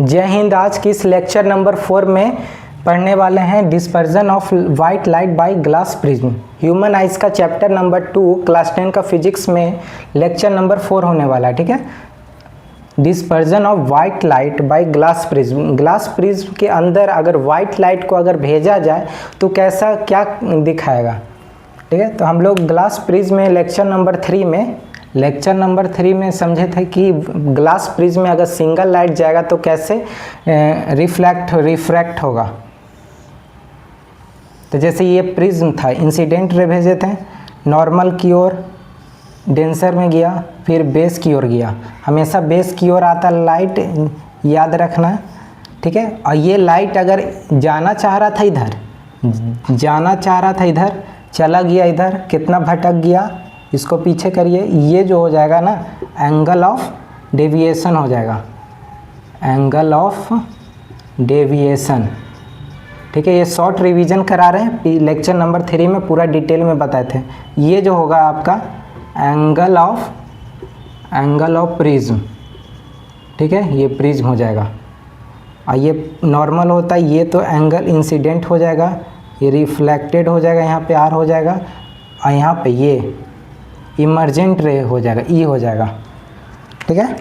जय हिंद। आज की इस लेक्चर नंबर 4 में पढ़ने वाले हैं dispersion of white light by glass prism. Human eyes का चैप्टर नंबर 2 क्लास 10 का फिजिक्स में लेक्चर नंबर 4 होने वाला है। ठीक है, dispersion of white light by glass prism. Glass prism के अंदर अगर वाइट लाइट को अगर भेजा जाए तो कैसा क्या दिखाएगा। ठीक है, तो हम लोग ग्लास प्रिज्म में लेक्चर नंबर 3 में समझे थे कि ग्लास प्रिज्म में अगर सिंगल लाइट जाएगा तो कैसे रिफ्रैक्ट होगा। तो जैसे ये प्रिज्म था, इंसिडेंट रे भेजे थे, नॉर्मल की ओर, डेंसर में गया, फिर बेस की ओर गया। हमेशा बेस की ओर आता लाइट, याद रखना। ठीक है, और ये लाइट अगर जाना चाह रहा था इधर, चला गया इधर, कितना भटक गया, इसको पीछे करिए, ये जो हो जाएगा ना एंगल ऑफ डेविएशन हो जाएगा, एंगल ऑफ डेविएशन। ठीक है, ये शॉर्ट रिवीजन करा रहे हैं, लेक्चर नंबर 3 में पूरा डिटेल में बताए थे। ये जो होगा आपका एंगल ऑफ प्रिज्म। ठीक है, ये प्रिज्म हो जाएगा, और ये नॉर्मल होता है, ये तो एंगल इंसिडेंट हो जाएगा, ये रिफ्लेक्टेड हो जाएगा, यहाँ पे आर हो जाएगा, और यहाँ पे ये इमर्जेंट रे हो जाएगा, ई हो जाएगा। ठीक है,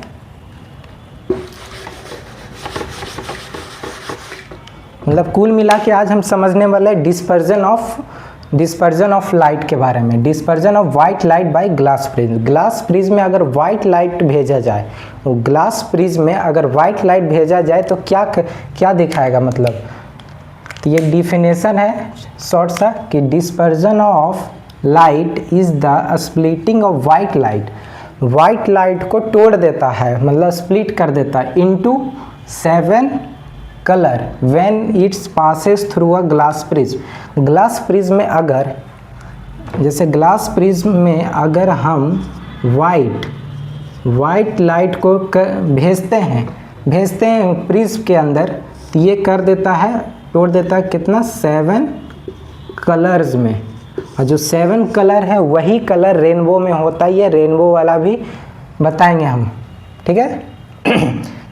मतलब कुल मिला के आज हम समझने वाले डिस्पर्जन ऑफ लाइट के बारे में। Dispersion of white light by glass prism. Glass prism में अगर वाइट लाइट भेजा जाए, तो ग्लास प्रिज्म में अगर वाइट लाइट भेजा जाए तो क्या दिखाएगा। मतलब तो ये डिफिनेशन है शॉर्ट सा कि dispersion of light is the splitting of white light. White light को तोड़ देता है, मतलब स्प्लिट कर देता है into 7 colour when it's passes through a glass prism. Glass prism में अगर, जैसे ग्लास प्रिज्म में अगर हम वाइट लाइट को भेजते हैं प्रिज्म के अंदर, तो ये कर देता है, तोड़ देता है कितना, 7 कलर्स में। और जो 7 कलर है वही कलर रेनबो में होता है, ये रेनबो वाला भी बताएंगे हम। ठीक है,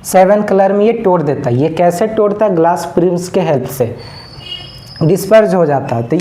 7 कलर में ये तोड़ देता है। ये कैसे तोड़ता है, ग्लास प्रिज्म के हेल्प से डिस्पर्ज हो जाता है। तो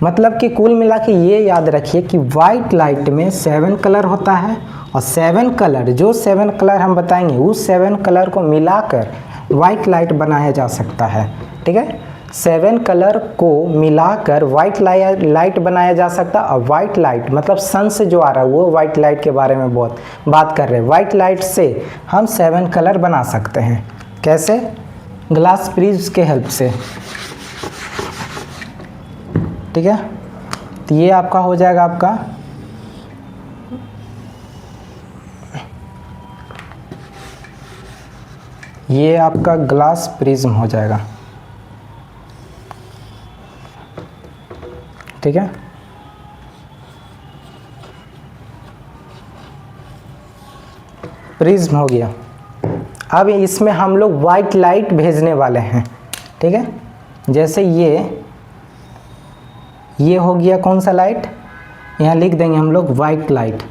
मतलब कि कुल मिला के ये याद रखिए कि वाइट लाइट में 7 कलर होता है, और 7 कलर, जो 7 कलर हम बताएंगे उस 7 कलर को मिलाकर वाइट लाइट बनाया जा सकता है। ठीक है, 7 कलर को मिलाकर वाइट लाइट बनाया जा सकता है। और वाइट लाइट मतलब सन से जो आ रहा है वो वाइट लाइट के बारे में बहुत बात कर रहे हैं। वाइट लाइट से हम 7 कलर बना सकते हैं। कैसे, ग्लास प्रिज्म के हेल्प से। ठीक है, तो ये आपका हो जाएगा, आपका ये आपका ग्लास प्रिज्म हो जाएगा। ठीक है, प्रिज्म हो गया। अब इसमें हम लोग वाइट लाइट भेजने वाले हैं। ठीक है, जैसे ये हो गया कौन सा लाइट, यहाँ लिख देंगे हम लोग वाइट लाइट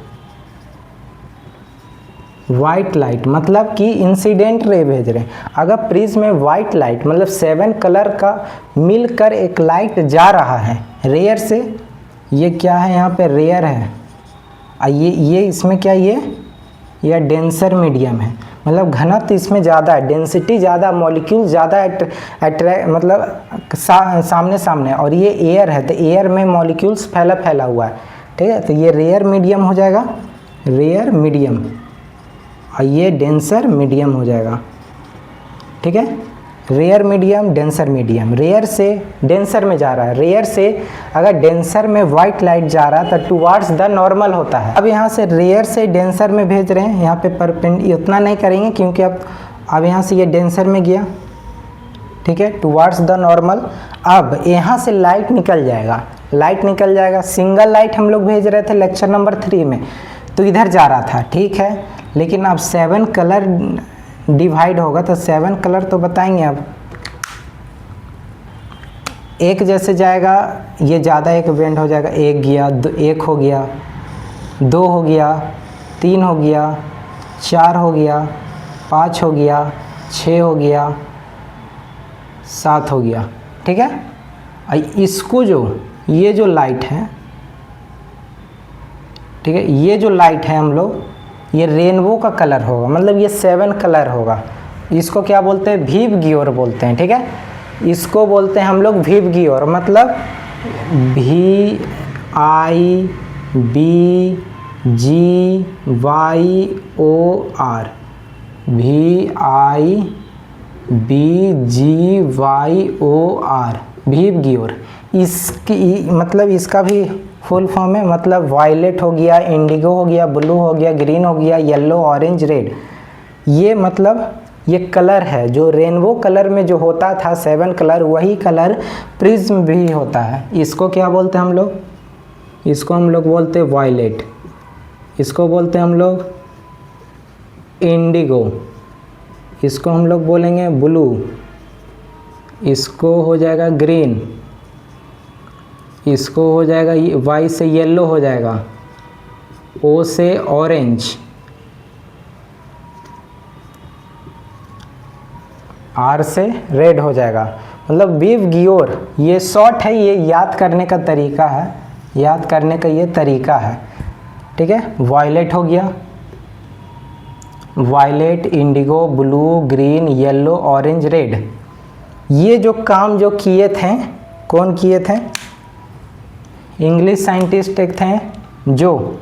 मतलब कि इंसिडेंट रे भेज रहे हैं। अगर प्रिज्म में वाइट लाइट मतलब 7 कलर का मिलकर एक लाइट जा रहा है रेयर से, ये क्या है, यहाँ पे रेयर है, ये इसमें क्या, ये डेंसर मीडियम है, मतलब घनत्व इसमें ज़्यादा है, डेंसिटी ज़्यादा, मॉलिक्यूल ज़्यादा मतलब सामने, और ये एयर है, तो एयर में मॉलिक्यूल्स फैला हुआ है। ठीक है, तो ये रेयर मीडियम हो जाएगा, रेयर मीडियम, और ये डेंसर मीडियम हो जाएगा। ठीक है, rare medium, denser medium, rare से डेंसर में जा रहा है। रेयर से अगर डेंसर में वाइट लाइट जा रहा है तो टुवार्ड्स द नॉर्मल होता है। अब यहाँ से रेयर से डेंसर में भेज रहे हैं, यहाँ पे उतना नहीं करेंगे क्योंकि अब यहाँ से ये डेंसर में गया। ठीक है, टुवार्ड्स द नॉर्मल। अब यहाँ से लाइट निकल जाएगा, सिंगल लाइट हम लोग भेज रहे थे लेक्चर नंबर 3 में, तो इधर जा रहा था। ठीक है, लेकिन अब 7 कलर डिवाइड होगा, तो 7 कलर तो बताएंगे। अब एक जैसे जाएगा, ये ज़्यादा एक बेंड हो जाएगा, एक गया, एक हो गया, 2 हो गया, 3 हो गया, 4 हो गया, 5 हो गया, 6 हो गया, 7 हो गया, ठीक है। इसको जो ये जो लाइट है, ठीक है, ये जो लाइट है हम लोग, ये रेनबो का कलर होगा, मतलब ये 7 कलर होगा। इसको क्या बोलते हैं? विव गियोर बोलते हैं, ठीक है। इसको बोलते हैं हम लोग विव गियोर, मतलब VIVGYOR, VIVGYOR, विव गियोर। इसकी मतलब इसका भी फुल फॉर्म है, मतलब वायलेट हो गया, इंडिगो हो गया, ब्लू हो गया, ग्रीन हो गया, येलो, ऑरेंज, रेड। ये मतलब ये कलर है जो रेनबो कलर में जो होता था 7 कलर, वही कलर प्रिज्म भी होता है। इसको क्या बोलते हैं हम लोग? इसको हम लोग बोलते हैं वायलेट, इसको बोलते हैं हम लोग इंडिगो, इसको हम लोग बोलेंगे ब्लू, इसको हो जाएगा ग्रीन, इसको हो जाएगा वाई से येलो हो जाएगा, ओ से ऑरेंज, आर से रेड हो जाएगा। मतलब विव गियोर ये शॉर्ट है, ये याद करने का तरीका है, याद करने का ये तरीका है, ठीक है। वायलेट हो गया, violet, indigo, blue, green, yellow, orange, red. ये जो काम जो किए थे, कौन किए थे? इंग्लिश साइंटिस्ट एक थे जो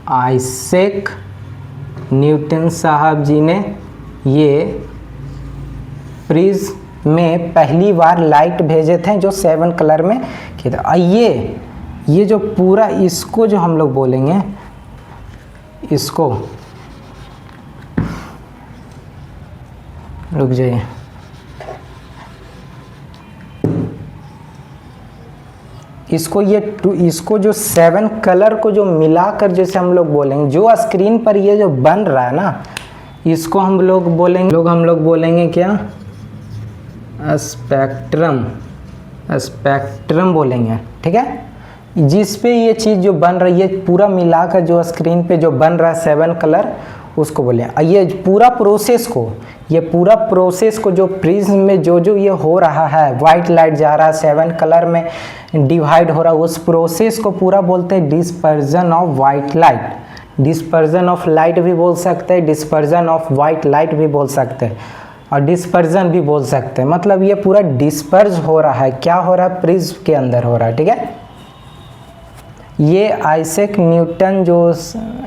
आइजैक न्यूटन साहब जी ने ये प्रिज्म में पहली बार लाइट भेजे थे जो 7 कलर में किए थे। ये जो पूरा इसको जो हम लोग बोलेंगे, इसको रुक जाइए, इसको जो 7 कलर को जो मिलाकर जैसे हम लोग बोलेंगे, जो स्क्रीन पर ये जो बन रहा है ना, इसको हम लोग बोलेंगे क्या? स्पेक्ट्रम बोलेंगे, ठीक है। जिस पे ये चीज़ जो बन रही है पूरा मिलाकर जो स्क्रीन पे जो बन रहा है 7 कलर, उसको बोले। ये पूरा प्रोसेस को जो प्रिज्म में जो ये हो रहा है, वाइट लाइट जा रहा है 7 कलर में डिवाइड हो रहा है, उस प्रोसेस को पूरा बोलते हैं dispersion of white light. Dispersion of light भी बोल सकते हैं, डिस्पर्जन ऑफ वाइट लाइट भी बोल सकते हैं, और डिस्पर्जन भी बोल सकते हैं। मतलब ये पूरा डिस्पर्ज हो रहा है, क्या हो रहा है? प्रिज्म के अंदर हो रहा है, ठीक है। ये आइजैक न्यूटन जो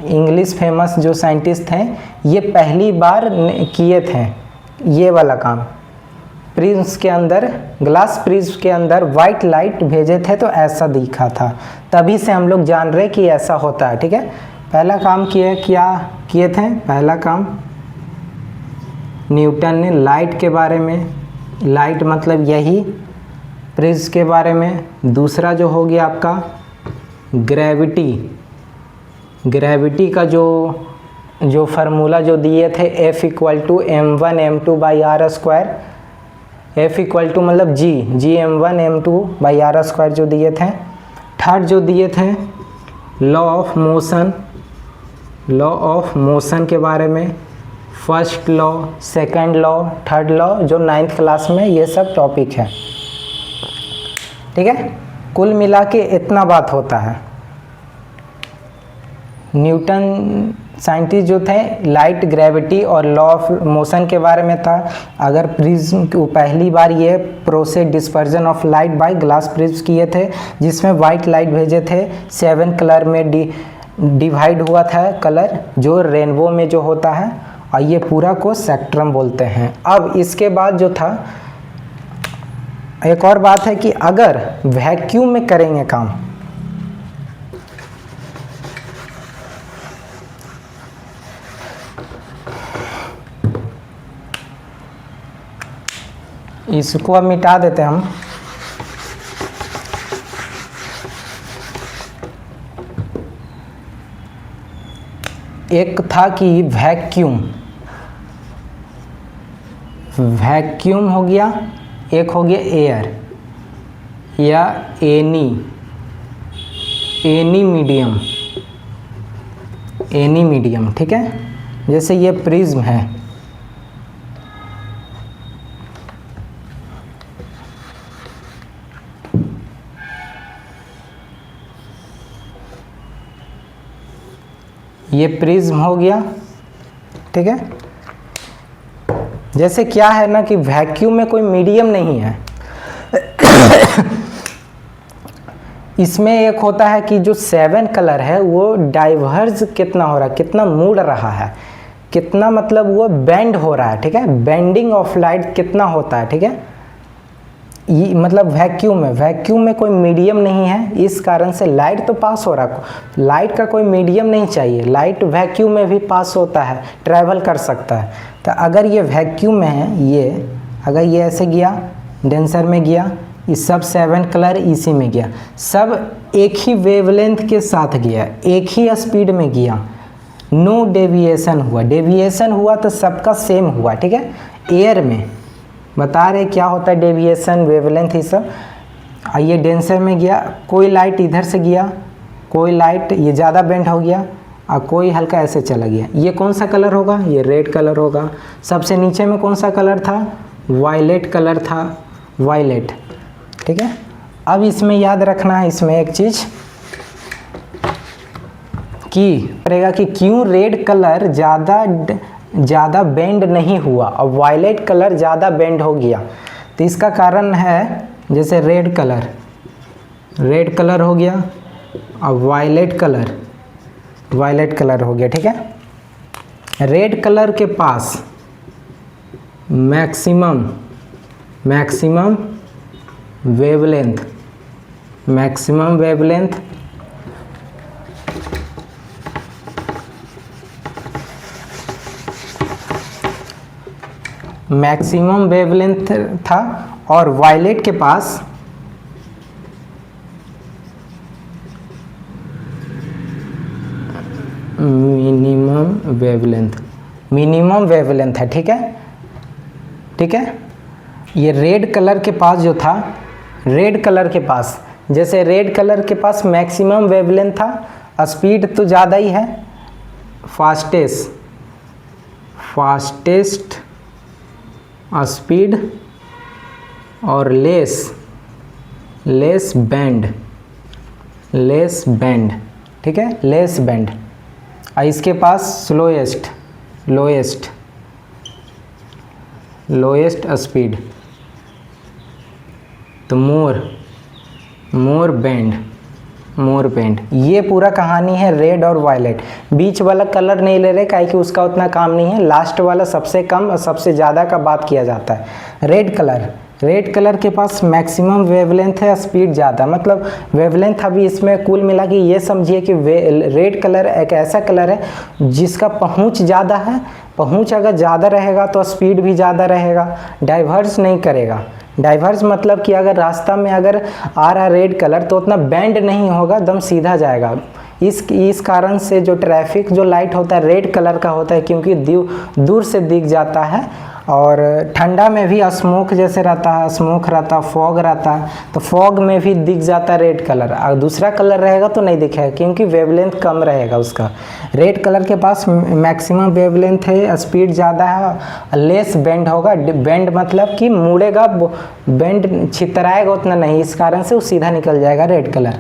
इंग्लिश फेमस जो साइंटिस्ट हैं, ये पहली बार किए थे ये वाला काम। प्रिज्म के अंदर, ग्लास प्रिज्म के अंदर वाइट लाइट भेजे थे तो ऐसा दिखा था, तभी से हम लोग जान रहे कि ऐसा होता है, ठीक है। पहला काम किए थे? पहला काम न्यूटन ने लाइट के बारे में, लाइट मतलब यही प्रिज्म के बारे में। दूसरा जो हो गया आपका ग्रेविटी का जो फार्मूला जो दिए थे, F = m1 m2/r²। F = मतलब g m1 m2/r² जो दिए थे। थर्ड जो दिए थे लॉ ऑफ मोशन के बारे में, first law, second law, third law, जो 9th क्लास में ये सब टॉपिक है, ठीक है। कुल मिला के इतना बात होता है। न्यूटन साइंटिस्ट जो थे, लाइट, ग्रेविटी और लॉ ऑफ मोशन के बारे में था। अगर प्रिज्म को पहली बार ये process dispersion of light by glass prism किए थे, जिसमें वाइट लाइट भेजे थे, 7 कलर में डिवाइड हुआ था कलर जो रेनबो में जो होता है, और ये पूरा को स्पेक्ट्रम बोलते हैं। अब इसके बाद जो था, एक और बात है कि अगर वैक्यूम में करेंगे काम, इसको अब मिटा देते हैं हम। एक था कि वैक्यूम हो गया, एक हो गया एयर या एनी मीडियम। एनी मीडियम, ठीक है। जैसे ये प्रिज्म है, ये प्रिज्म हो गया, ठीक है। जैसे क्या है ना कि वैक्यूम में कोई मीडियम नहीं है। इसमें एक होता है कि जो 7 कलर है वो डाइवर्ज कितना हो रहा है, कितना मुड़ रहा है, कितना मतलब वो बेंड हो रहा है, ठीक है। बेंडिंग ऑफ लाइट कितना होता है, ठीक है। ये मतलब वैक्यूम में कोई मीडियम नहीं है, इस कारण से लाइट तो पास हो रहा है, लाइट का कोई मीडियम नहीं चाहिए। लाइट वैक्यूम में भी पास होता है, ट्रैवल कर सकता है। तो अगर ये वैक्यूम में है, ये अगर ये ऐसे गया, डेंसर में गया, ये सब 7 कलर इसी में गया, सब एक ही वेवलेंथ के साथ गया, एक ही स्पीड में गया, नो डेविएशन हुआ। डेविएशन हुआ तो सबका सेम हुआ, ठीक है। एयर में बता रहे क्या होता है डेविएशन, वेवलेंथ, ये सब। ये डेंसर में गया, कोई लाइट इधर से गया, कोई लाइट ये ज़्यादा बेंड हो गया और कोई हल्का ऐसे चला गया। ये कौन सा कलर होगा, ये रेड कलर होगा। सबसे नीचे में कौन सा कलर था, वायलेट कलर था, वायलेट, ठीक है। अब इसमें याद रखना है, इसमें एक चीज़ कि करेगा कि क्यों रेड कलर ज़्यादा बेंड नहीं हुआ और वायलेट कलर ज़्यादा बेंड हो गया। तो इसका कारण है, जैसे रेड कलर हो गया और वायलेट कलर हो गया, ठीक है। रेड कलर के पास मैक्सिमम वेवलेंथ मैक्सिमम वेवलेंथ था और वायलेट के पास मिनिमम वेवलेंथ है, ठीक है, ठीक है। ये रेड कलर के पास जो था, रेड कलर के पास, जैसे रेड कलर के पास मैक्सिमम वेवलेंथ था, स्पीड तो ज़्यादा ही है, फास्टेस्ट स्पीड और लेस बेंड, ठीक है, लेस बेंड। और इसके पास लोएस्ट स्पीड, तो मोर बेंड। ये पूरा कहानी है रेड और वायलेट। बीच वाला कलर नहीं ले रहे, काहे कि उसका उतना काम नहीं है। लास्ट वाला सबसे कम और सबसे ज़्यादा का बात किया जाता है। रेड कलर के पास मैक्सिमम वेवलेंथ है, स्पीड ज़्यादा, मतलब वेवलेंथ अभी इसमें कुल मिला के ये समझिए कि रेड कलर एक ऐसा कलर है जिसका पहुंच ज़्यादा है। पहुंच अगर ज़्यादा रहेगा तो स्पीड भी ज़्यादा रहेगा, डाइवर्स नहीं करेगा। डाइवर्स मतलब कि अगर रास्ता में अगर आ रहा रेड कलर तो उतना बेंड नहीं होगा, एकदम सीधा जाएगा। इस कारण से जो ट्रैफिक जो लाइट होता है रेड कलर का होता है, क्योंकि दूर से दिख जाता है। और ठंडा में भी स्मोक जैसे रहता है, फॉग रहता है, तो फॉग में भी दिख जाता है रेड कलर। और दूसरा कलर रहेगा तो नहीं दिखेगा, क्योंकि वेवलेंथ कम रहेगा उसका। रेड कलर के पास मैक्सिमम वेवलेंथ है, स्पीड ज़्यादा है, लेस बेंड होगा। बेंड मतलब कि मुड़ेगा, बेंड छितराएगा उतना नहीं, इस कारण से वो सीधा निकल जाएगा रेड कलर।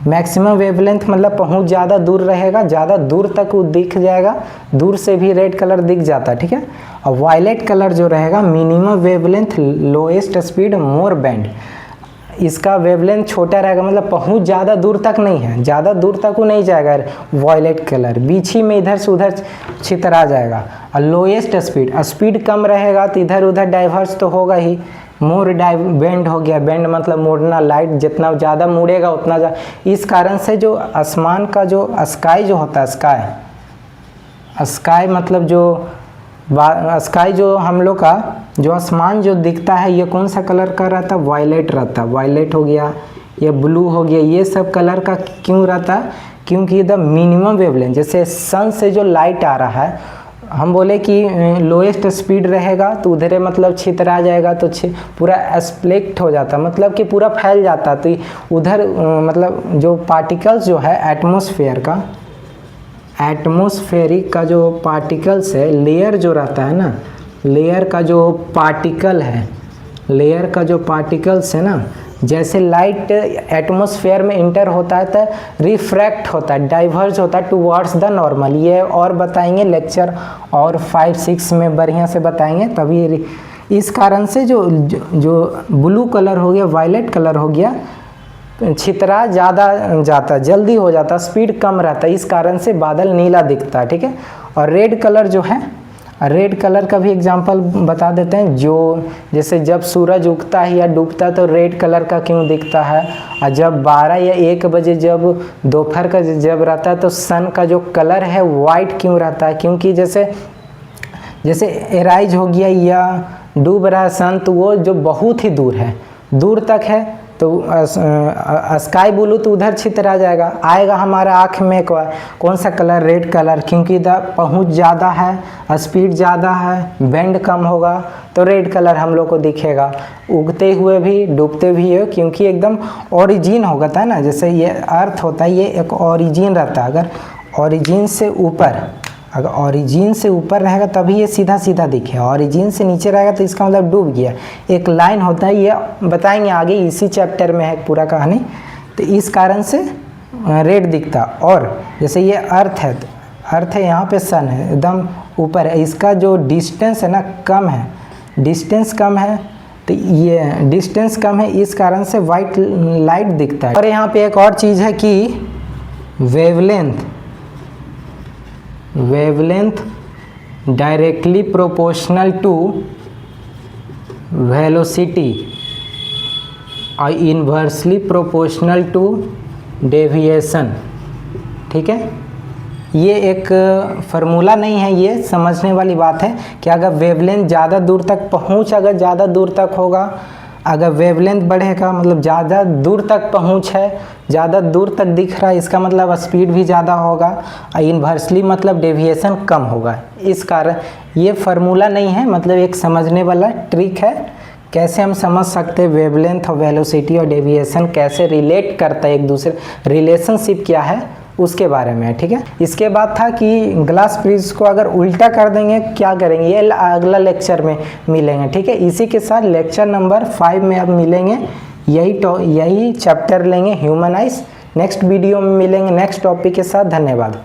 मैक्सिमम वेवलेंथ मतलब पहुंच ज़्यादा दूर रहेगा, ज़्यादा दूर तक वो दिख जाएगा, दूर से भी रेड कलर दिख जाता है, ठीक है। और वायलेट कलर जो रहेगा मिनिमम वेवलेंथ, लोएस्ट स्पीड, मोर बेंड। इसका वेवलेंथ छोटा रहेगा, मतलब पहुंच ज़्यादा दूर तक नहीं है, ज़्यादा दूर तक वो नहीं जाएगा वायलेट कलर, बीच ही में इधर से उधर छितरा जाएगा। और लोएस्ट स्पीड कम रहेगा तो इधर उधर डाइवर्स तो होगा ही। मोर बेंड हो गया, बेंड मतलब मुड़ना, लाइट जितना ज़्यादा मुड़ेगा उतना इस कारण से जो आसमान का जो स्काई जो होता है, स्काई मतलब स्काई जो हम लोग का जो आसमान जो दिखता है, ये कौन सा कलर का रहता है, वायलेट रहता है। वायलेट हो गया, ये ब्लू हो गया, ये सब कलर का क्यों रहता है, क्योंकि द मिनिमम वेवलेंथ, जैसे सन से जो लाइट आ रहा है, हम बोले कि लोएस्ट स्पीड रहेगा तो उधर मतलब छितरा जाएगा, तो पूरा स्प्लिट हो जाता, मतलब कि पूरा फैल जाता। तो उधर मतलब जो पार्टिकल्स जो है एटमॉस्फेयर का, एटमॉस्फेरिक का जो पार्टिकल्स है, लेयर जो रहता है ना, लेयर का जो पार्टिकल है, लेयर का जो पार्टिकल्स है ना, जैसे लाइट एटमॉस्फेयर में इंटर होता है तो रिफ्रैक्ट होता है, डाइवर्ज होता है टुवर्ड्स द नॉर्मल। ये और बताएंगे लेक्चर और 5-6 में बढ़िया से बताएंगे। तभी इस कारण से जो ब्लू कलर हो गया, वायलेट कलर हो गया, छितरा ज़्यादा जाता, जल्दी हो जाता, स्पीड कम रहता है, इस कारण से बादल नीला दिखता है, ठीक है। और रेड कलर जो है, रेड कलर का भी एग्जांपल बता देते हैं। जो जैसे जब सूरज उगता है या डूबता है तो रेड कलर का क्यों दिखता है, और जब 12 या 1 बजे जब दोपहर का जब रहता है तो सन का जो कलर है वाइट क्यों रहता है, क्योंकि जैसे एराइज हो गया या डूब रहा है सन, तो वो जो बहुत ही दूर है, दूर तक है, तो स्काई ब्लू तो उधर छितरा जाएगा, आएगा हमारा आँख में कौन सा कलर, रेड कलर, क्योंकि इधर पहुँच ज़्यादा है, स्पीड ज़्यादा है, बेंड कम होगा तो रेड कलर हम लोग को दिखेगा, उगते हुए भी डूबते भी है, क्योंकि एकदम ओरिजिन होगा था ना। जैसे ये अर्थ होता है, ये एक ओरिजिन रहता है, अगर ओरिजिन से ऊपर, अगर ओरिजिन से ऊपर रहेगा तभी ये सीधा सीधा दिखे, ओरिजिन से नीचे रहेगा तो इसका मतलब डूब गया। एक लाइन होता है, ये बताएंगे आगे, इसी चैप्टर में है पूरा कहानी। तो इस कारण से रेड दिखता। और जैसे ये अर्थ है, अर्थ है, यहाँ पे सन है, एकदम ऊपर है, इसका जो डिस्टेंस है ना कम है, डिस्टेंस कम है, तो ये डिस्टेंस कम है, इस कारण से वाइट लाइट दिखता है। और यहाँ पे एक और चीज़ है कि wavelength directly proportional to velocity और इन्वर्सली प्रोपोर्शनल टू डेविएशन, ठीक है। ये एक फार्मूला नहीं है, ये समझने वाली बात है कि अगर वेवलेंथ ज़्यादा दूर तक पहुँच, अगर ज़्यादा दूर तक होगा, अगर वेवलेंथ बढ़ेगा मतलब ज़्यादा दूर तक पहुँच है, ज़्यादा दूर तक दिख रहा है, इसका मतलब स्पीड भी ज़्यादा होगा, और इन्वर्सली मतलब डेविएशन कम होगा। इस कारण ये फार्मूला नहीं है, मतलब एक समझने वाला ट्रिक है, कैसे हम समझ सकते हैं वेवलेंथ और वेलोसिटी और डेविएशन कैसे रिलेट करता है एक दूसरे, रिलेशनशिप क्या है उसके बारे में, ठीक है। इसके बाद था कि ग्लास प्रिज्म को अगर उल्टा कर देंगे क्या करेंगे, ये अगला लेक्चर में मिलेंगे, ठीक है। इसी के साथ लेक्चर नंबर 5 में अब मिलेंगे, यही चैप्टर लेंगे ह्यूमन आइज। नेक्स्ट वीडियो में मिलेंगे नेक्स्ट टॉपिक के साथ। धन्यवाद।